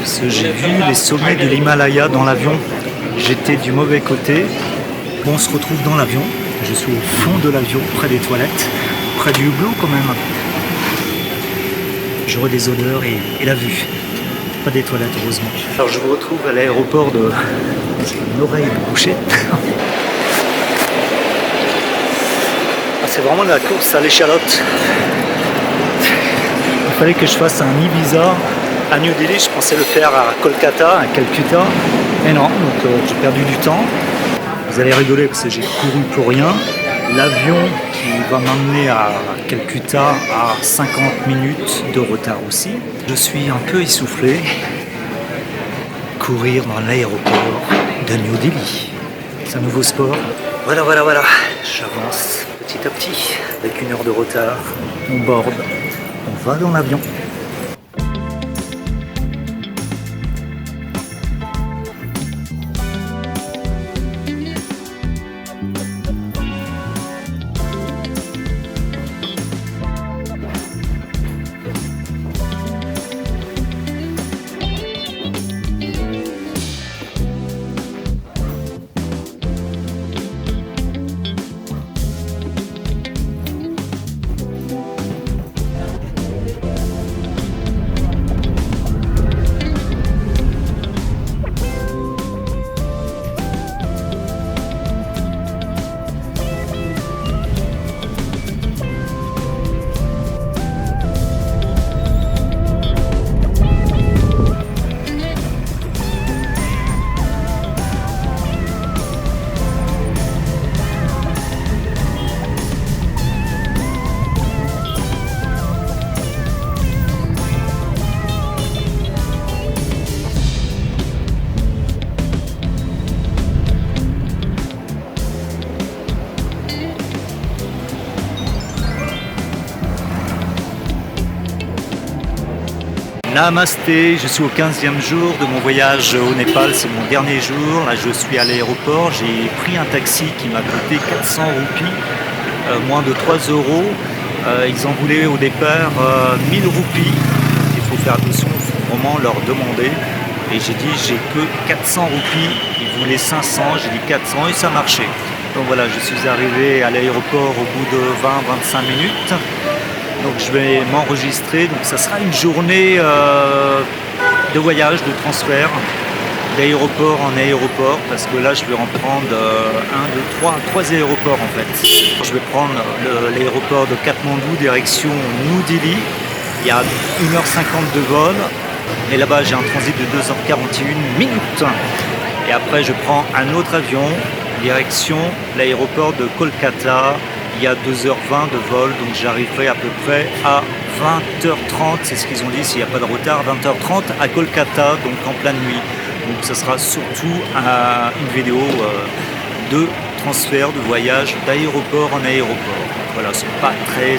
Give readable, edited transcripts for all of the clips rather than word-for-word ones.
parce que j'ai vu les sommets de l'Himalaya dans l'avion. J'étais du mauvais côté. Bon, on se retrouve dans l'avion. Je suis au fond de l'avion, près des toilettes, près du hublot quand même. J'aurai des odeurs et la vue. Pas des toilettes, heureusement. Alors je vous retrouve à l'aéroport de... J'ai une oreille bouchée. Ah, c'est vraiment la course à l'échalote. Il fallait que je fasse un Ibiza à New Delhi. Je pensais le faire à Kolkata, à Calcutta. Mais non, donc j'ai perdu du temps. Vous allez rigoler parce que j'ai couru pour rien. L'avion qui va m'emmener à Calcutta a 50 minutes de retard aussi. Je suis un peu essoufflé. Courir dans l'aéroport de New Delhi. C'est un nouveau sport. Voilà. J'avance petit à petit avec 1 heure de retard. On borde. On va dans l'avion. Namasté, je suis au 15e jour de mon voyage au Népal, c'est mon dernier jour. Là je suis à l'aéroport, j'ai pris un taxi qui m'a coûté 400 roupies, moins de 3 euros. Ils en voulaient au départ 1000 roupies, il faut faire attention, il faut vraiment leur demander. Et j'ai dit j'ai que 400 roupies, ils voulaient 500, j'ai dit 400 et ça marchait. Donc voilà, je suis arrivé à l'aéroport au bout de 20-25 minutes. Donc je vais m'enregistrer, donc ça sera une journée de voyage, de transfert d'aéroport en aéroport, parce que là je vais en prendre 3 aéroports en fait. Je vais prendre l'aéroport de Katmandou direction New Delhi, il y a 1h50 de vol, et là-bas j'ai un transit de 2h41 minutes. Et après je prends un autre avion, direction l'aéroport de Kolkata. Il y a 2h20 de vol, donc j'arriverai à peu près à 20h30, c'est ce qu'ils ont dit, s'il n'y a pas de retard, 20h30 à Kolkata, donc en pleine nuit. Donc ça sera surtout une vidéo de transfert, de voyage d'aéroport en aéroport. Voilà, c'est pas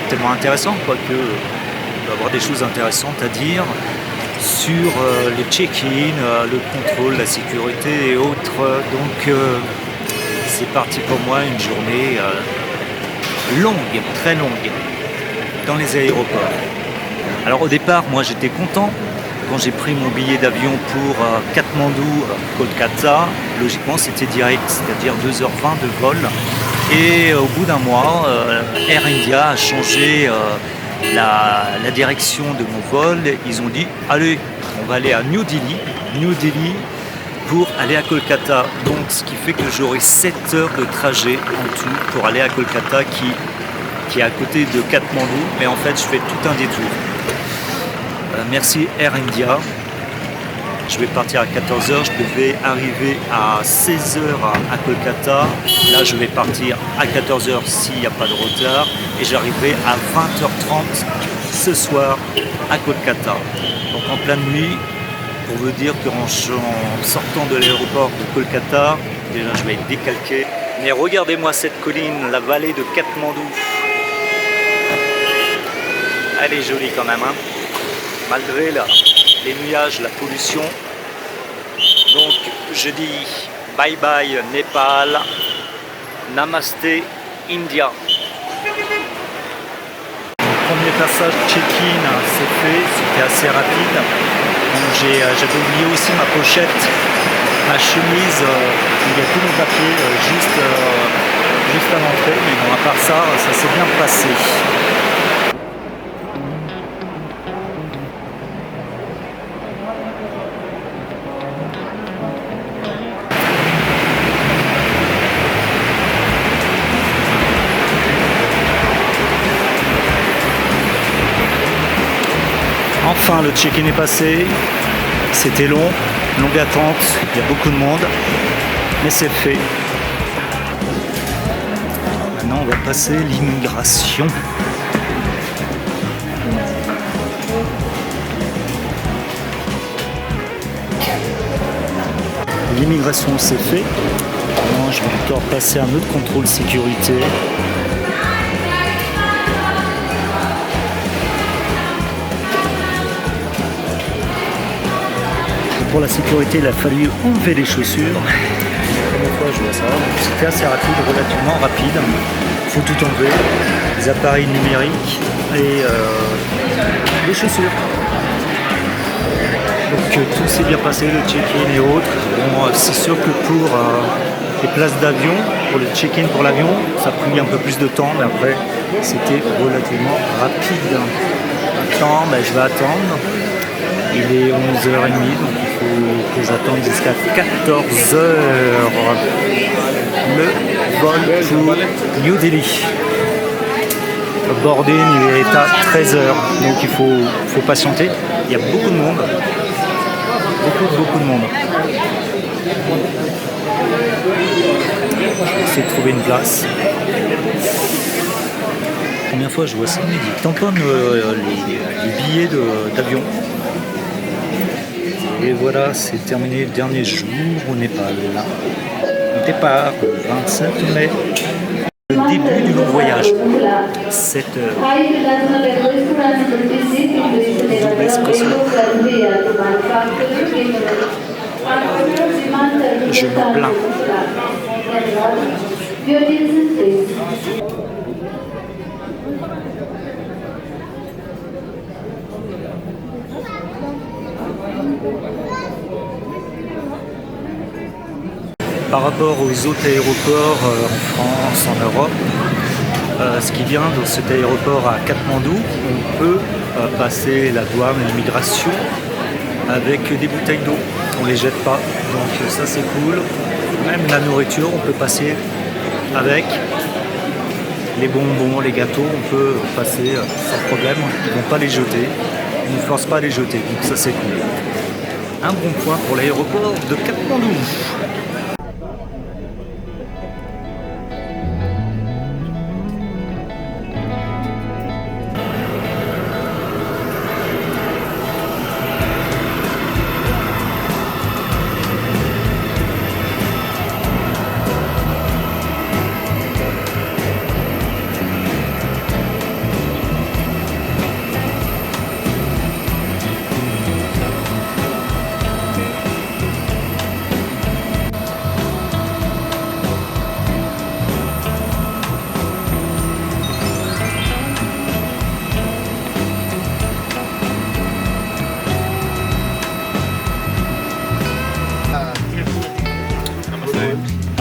tellement intéressant, quoique il va y avoir des choses intéressantes à dire sur les check-in, le contrôle, la sécurité et autres. Donc c'est parti pour moi, une journée longue, très longue, dans les aéroports. Alors au départ, moi j'étais content quand j'ai pris mon billet d'avion pour Katmandou, Kolkata. Logiquement c'était direct, c'est-à-dire 2h20 de vol. Et au bout d'un mois, Air India a changé la direction de mon vol. Ils ont dit, allez, on va aller à New Delhi pour aller à Kolkata. Donc ce qui fait que j'aurai 7 heures de trajet en tout pour aller à Kolkata qui est à côté de Katmandou, mais en fait je fais tout un détour. Merci Air India. Je vais partir à 14h, je devais arriver à 16h à Kolkata. Là je vais partir à 14h s'il n'y a pas de retard et j'arriverai à 20h30 ce soir à Kolkata. Donc en pleine nuit. Pour vous dire qu'en sortant de l'aéroport de Kolkata, déjà je vais être décalqué. Mais regardez-moi cette colline, la vallée de Katmandou. Elle est jolie quand même, hein, malgré les nuages, la pollution. Donc je dis bye bye Népal, Namasté India. Premier passage check-in, c'est fait, c'était assez rapide. Donc j'avais oublié aussi ma pochette, ma chemise, il y a tous mes papiers juste à l'entrée, mais bon, à part ça, ça s'est bien passé. Enfin, le check-in est passé. C'était long, longue attente, il y a beaucoup de monde, mais c'est fait. Maintenant, on va passer l'immigration. L'immigration, c'est fait. Maintenant, je vais encore passer un autre contrôle sécurité. Pour la sécurité, il a fallu enlever les chaussures. La première fois, je vois ça. C'était assez rapide, relativement rapide. Il faut tout enlever. Les appareils numériques et les chaussures. Donc tout s'est bien passé, le check-in et autres. Bon, c'est sûr que pour les places d'avion, pour le check-in pour l'avion, ça a pris un peu plus de temps, mais après, c'était relativement rapide. Maintenant, je vais attendre. Il est 11h30, donc il faut que j'attende jusqu'à 14h le vol pour New Delhi. Le boarding est à 13h, donc il faut patienter. Il y a beaucoup de monde. Beaucoup de monde. Je vais essayer de trouver une place. La première fois je vois ça, il tamponne les billets d'avion. Et voilà, c'est terminé le dernier jour au Népal. On départ le 27 mai. Le début du long voyage. 7 heures. Double espresso. Je me plains. Par rapport aux autres aéroports en France, en Europe, ce qui vient dans cet aéroport à Katmandou, on peut passer la douane et l'immigration avec des bouteilles d'eau. On ne les jette pas, donc ça c'est cool. Même la nourriture, on peut passer avec. Les bonbons, les gâteaux, on peut passer sans problème. Ils ne vont pas les jeter. Ils ne forcent pas à les jeter, donc ça c'est cool. Un bon point pour l'aéroport de Katmandou.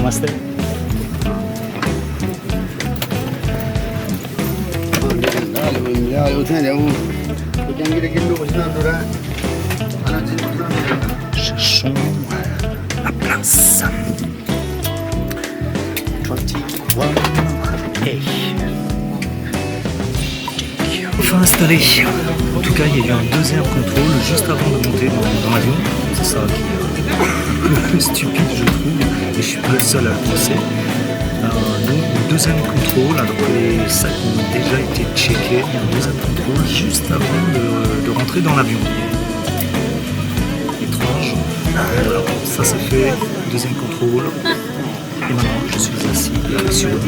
Namaste. Cherchons la place. 21A. Enfin installé. En tout cas, il y a eu un deuxième contrôle juste avant de monter dans l'avion. C'est ça qui est le plus stupide, je trouve. Et je suis pas le seul à le penser. Donc, le deuxième contrôle, alors que les sacs ont déjà été checkés, il y a un deuxième contrôle juste avant de rentrer dans l'avion. Étrange. Voilà, ça c'est fait. Deuxième contrôle. Et maintenant, je suis assis sur le lit.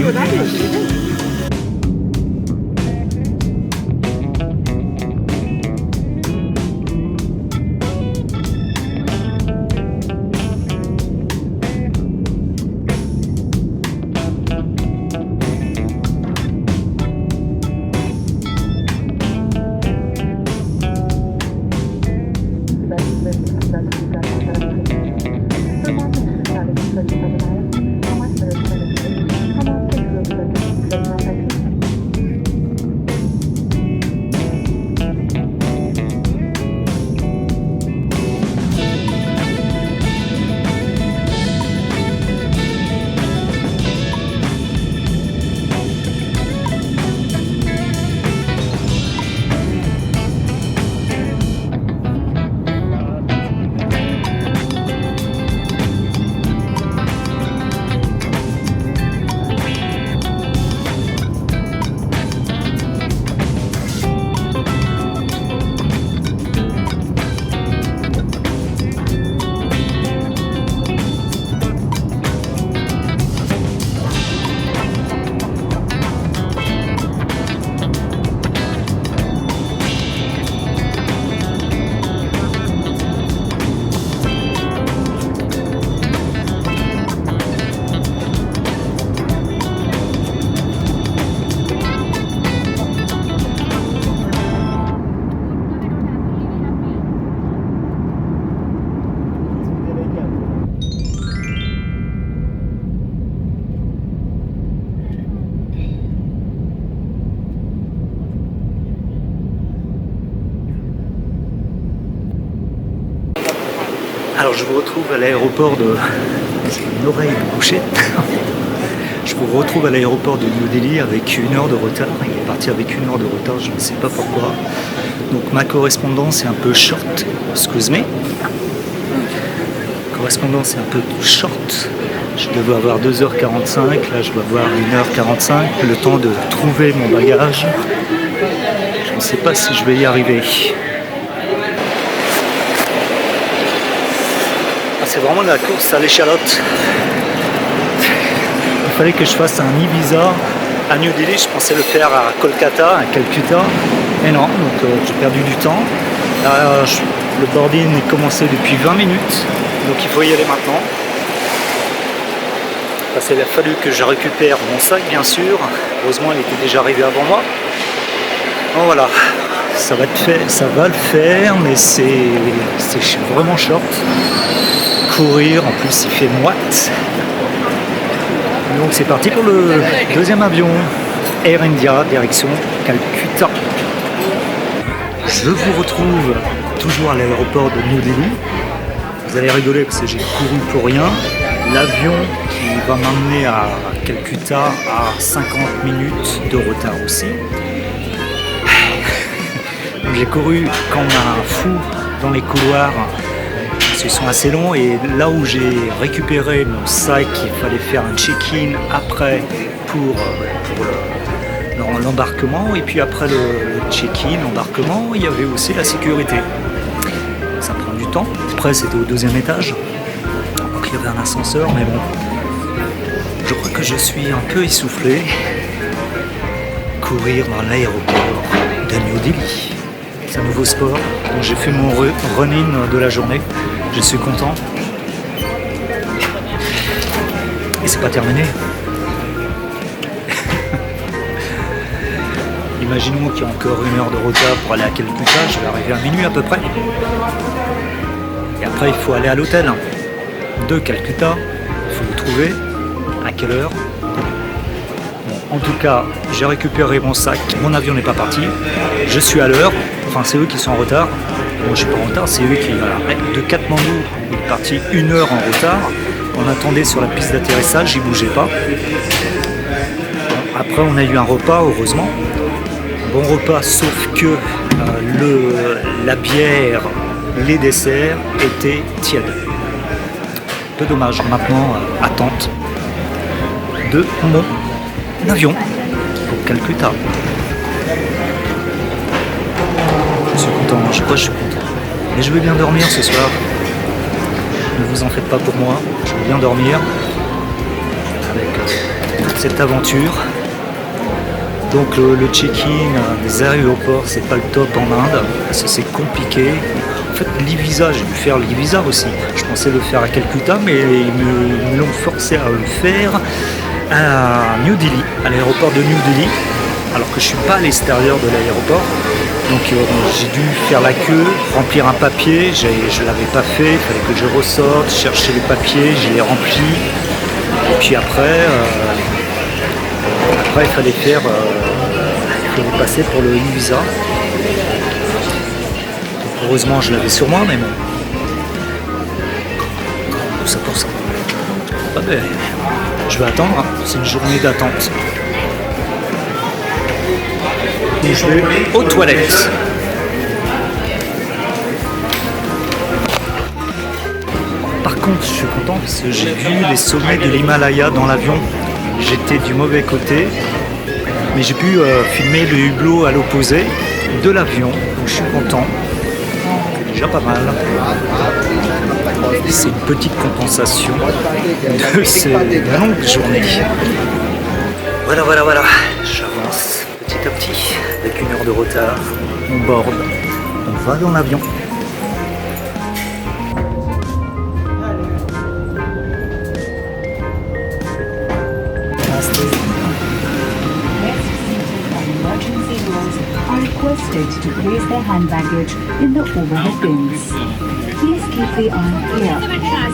Alors je vous retrouve à l'aéroport de... J'ai une oreille bouchée. Je vous retrouve à l'aéroport de New Delhi avec 1 heure de retard. Il est parti avec 1 heure de retard, je ne sais pas pourquoi. Donc ma correspondance est un peu short. Excuse me. Correspondance est un peu short. Je devais avoir 2h45, là je dois avoir 1h45. Le temps de trouver mon bagage. Je ne sais pas si je vais y arriver. C'est vraiment la course à l'échalote. Il fallait que je fasse un e-visa à New Delhi. Je pensais le faire à Kolkata, à Calcutta. Et non, donc j'ai perdu du temps. Le boarding est commencé depuis 20 minutes. Donc il faut y aller maintenant. Parce qu'il a fallu que je récupère mon sac, bien sûr. Heureusement, il était déjà arrivé avant moi. Bon, voilà. Ça va le faire, mais c'est vraiment short. Courir, en plus il fait moite. Donc c'est parti pour le deuxième avion, Air India, direction Calcutta. Je vous retrouve toujours à l'aéroport de New Delhi. Vous allez rigoler parce que j'ai couru pour rien. L'avion qui va m'emmener à Calcutta a 50 minutes de retard aussi. J'ai couru comme un fou dans les couloirs. Ils sont assez longs et là où j'ai récupéré mon sac, il fallait faire un check-in après pour l'embarquement et puis après le check-in, l'embarquement, il y avait aussi la sécurité. Ça prend du temps. Après c'était au 2e étage, donc il y avait un ascenseur, mais bon, je crois que je suis un peu essoufflé. Courir dans l'aéroport de New Delhi. C'est un nouveau sport, donc j'ai fait mon running de la journée. Je suis content. Et c'est pas terminé. Imaginons qu'il y a encore 1 heure de retard pour aller à Calcutta. Je vais arriver à minuit à peu près. Et après, il faut aller à l'hôtel de Calcutta. Il faut le trouver. À quelle heure? Bon, en tout cas, j'ai récupéré mon sac. Mon avion n'est pas parti. Je suis à l'heure. Enfin, c'est eux qui sont en retard. Bon, je suis pas en retard, c'est eux qui... Voilà. De Katmandou, il est parti 1 heure en retard. On attendait sur la piste d'atterrissage, il bougeait pas. Bon, après, on a eu un repas, heureusement. Bon repas, sauf que la bière, les desserts étaient tièdes. Peu dommage. Maintenant, attente de mon avion pour Calcutta. Je suis content, je crois que je suis content. Mais je vais bien dormir ce soir. Ne vous en faites pas pour moi, je vais bien dormir avec toute cette aventure. Donc le check-in des aéroports, c'est pas le top en Inde, parce que c'est compliqué. En fait, l'e-visa, j'ai dû faire l'e-visa aussi. Je pensais le faire à Calcutta, mais ils me l'ont forcé à le faire à New Delhi, à l'aéroport de New Delhi, alors que je suis pas à l'extérieur de l'aéroport. Donc j'ai dû faire la queue, remplir un papier, je ne l'avais pas fait, il fallait que je ressorte, chercher les papiers, je les remplis. Et puis après il fallait passer pour le e-visa. Heureusement je l'avais sur moi, mais bon. Tout ça pour ça. Ah ben, je vais attendre, hein. C'est une journée d'attente. Et je vais aux toilettes. Par contre, je suis content parce que j'ai vu les sommets de l'Himalaya dans l'avion. J'étais du mauvais côté, mais j'ai pu filmer le hublot à l'opposé de l'avion. Donc je suis content. C'est déjà pas mal. C'est une petite compensation de ces longues journées. Voilà. J'avance petit à petit, avec 1 heure de retard. On borde, on va dans l'avion. Requested to place their hand baggage in the overhead bins. Please keep the aisle clear,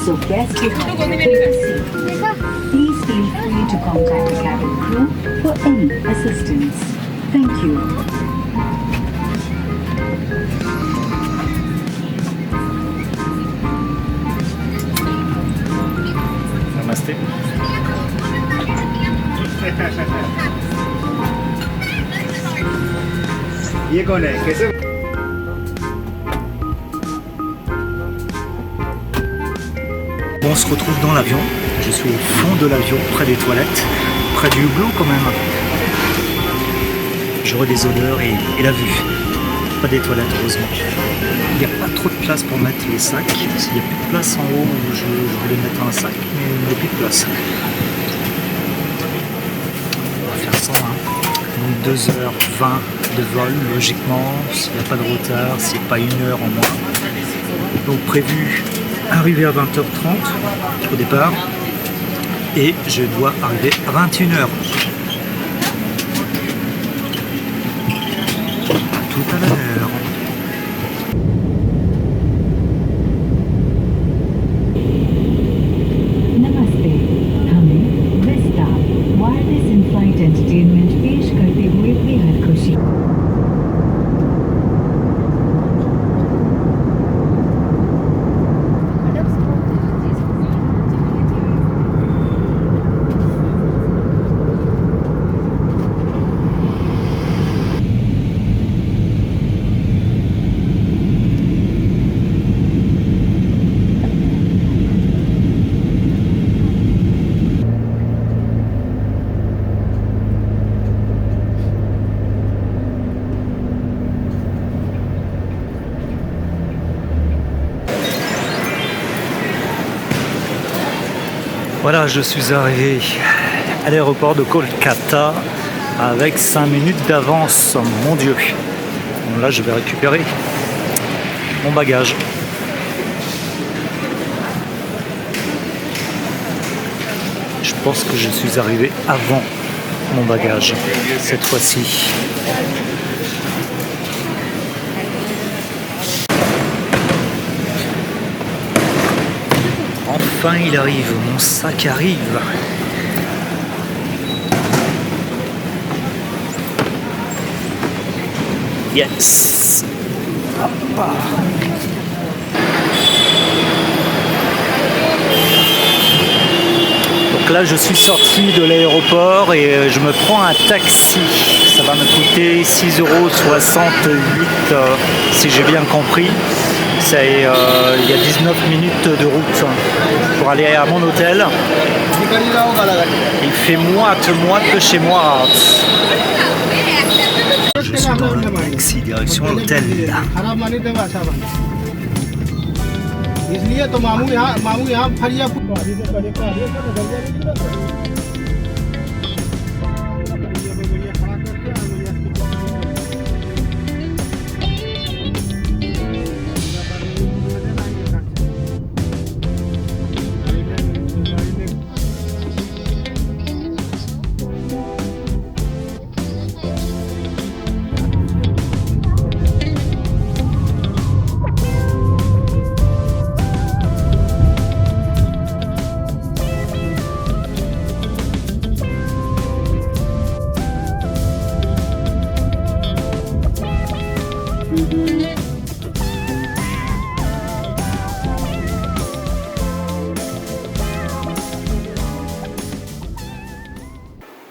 so guests will have to take a seat. Please feel free to contact the cabin crew for any assistance. Thank you. santé. Bon, on se retrouve dans l'avion. Je suis au fond de l'avion, près des toilettes, près du hublot quand même. J'aurai des odeurs et la vue. Pas des toilettes, heureusement. Il n'y a pas trop de place pour mettre les sacs. Il n'y a plus de place en haut où je voulais mettre un sac, mais il n'y a plus de place. On va faire ça, hein. Donc 2h20 de vol, logiquement, s'il n'y a pas de retard, c'est pas 1 heure en moins. Donc prévu arriver à 20h30 au départ, et je dois arriver à 21h. Tout à l'heure. नमस्ते, हमें Vista wireless in flight entertainment पेश करते हुए बेहद खुशी। Voilà, je suis arrivé à l'aéroport de Kolkata avec 5 minutes d'avance. Mon Dieu. Bon, là, je vais récupérer mon bagage. Je pense que je suis arrivé avant mon bagage cette fois-ci. Enfin, il arrive, mon sac arrive. Yes. Hop. Donc là, je suis sorti de l'aéroport et je me prends un taxi. Ça va me coûter 6,68 € si j'ai bien compris. Il y a 19 minutes de route pour aller à mon hôtel. Il fait moite de chez moi. Je suis dans le taxi direction l'hôtel.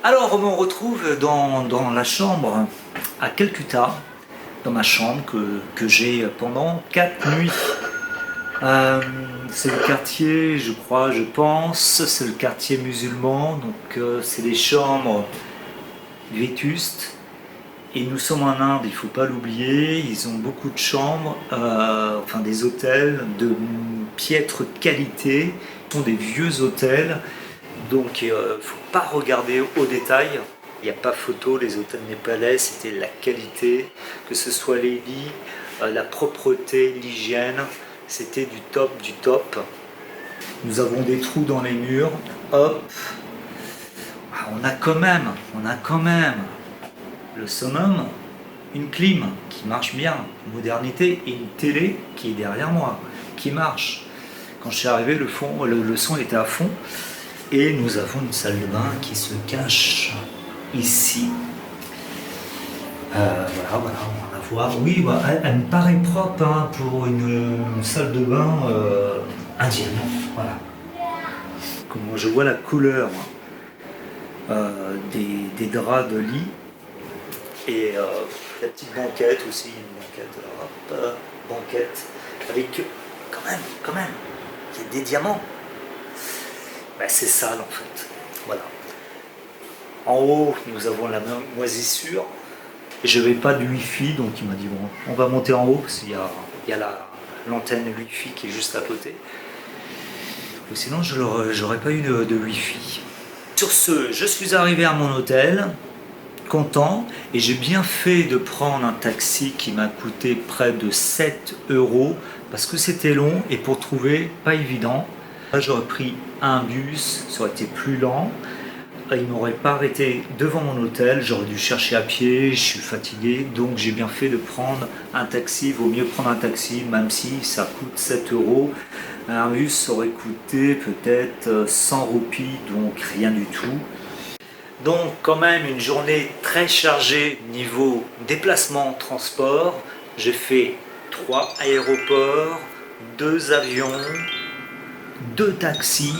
Alors on me retrouve dans la chambre à Calcutta, dans ma chambre que j'ai pendant 4 nuits. C'est le quartier, je pense, c'est le quartier musulman, donc c'est des chambres vétustes. Et nous sommes en Inde, il ne faut pas l'oublier, ils ont beaucoup de chambres, enfin des hôtels de piètre qualité, ce sont des vieux hôtels, donc il ne faut pas regarder au détail. Il n'y a pas photo, les hôtels népalais, c'était la qualité, que ce soit les lits, la propreté, l'hygiène, c'était du top du top. Nous avons des trous dans les murs, hop, on a quand même le summum, une clim qui marche bien, modernité, et une télé qui est derrière moi, qui marche. Quand je suis arrivé, le son était à fond, et nous avons une salle de bain qui se cache ici. Voilà, on va la voir. Oui, bah, elle me paraît propre hein, pour une salle de bain indienne. Voilà. comment je vois la couleur des draps de lit. Et la petite banquette aussi, une banquette, hop, banquette, avec quand même, il y a des diamants. Ben, c'est sale en fait, voilà. En haut, nous avons la moisissure. Je n'avais pas de wifi, donc il m'a dit bon, on va monter en haut parce qu'il y a l'antenne wifi qui est juste à côté. Ou sinon, je n'aurais pas eu de wifi. Sur ce, je suis arrivé à mon hôtel, content, et j'ai bien fait de prendre un taxi qui m'a coûté près de 7 € parce que c'était long et pour trouver, pas évident. Là, j'aurais pris un bus, ça aurait été plus lent. Il ne m'aurait pas arrêté devant mon hôtel, j'aurais dû chercher à pied, je suis fatigué, donc j'ai bien fait de prendre un taxi. Il vaut mieux prendre un taxi, même si ça coûte 7 €. Un bus aurait coûté peut-être 100 roupies, donc rien du tout. Donc quand même une journée très chargée niveau déplacement, transport. J'ai fait 3 aéroports, 2 avions, 2 taxis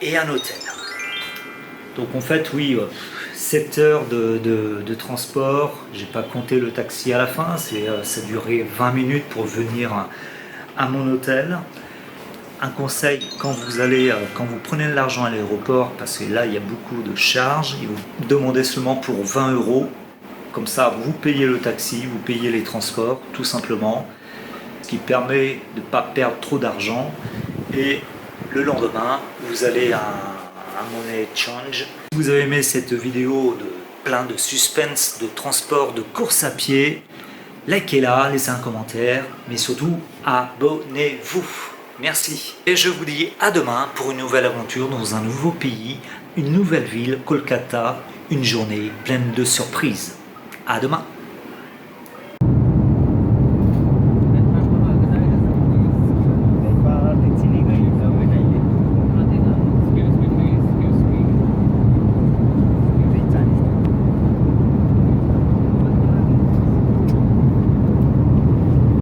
et un hôtel. Donc en fait oui, 7 heures de transport, j'ai pas compté le taxi à la fin, ça a duré 20 minutes pour venir à mon hôtel. Un conseil, quand vous prenez de l'argent à l'aéroport, parce que là il y a beaucoup de charges, ils vous demandez seulement pour 20 €, comme ça vous payez le taxi, vous payez les transports, tout simplement, ce qui permet de ne pas perdre trop d'argent, et le lendemain vous allez à Money Change. Si vous avez aimé cette vidéo de plein de suspense, de transport, de course à pied, likez-la, laissez un commentaire, mais surtout abonnez-vous. Merci. Et je vous dis à demain pour une nouvelle aventure dans un nouveau pays, une nouvelle ville, Kolkata, une journée pleine de surprises. À demain.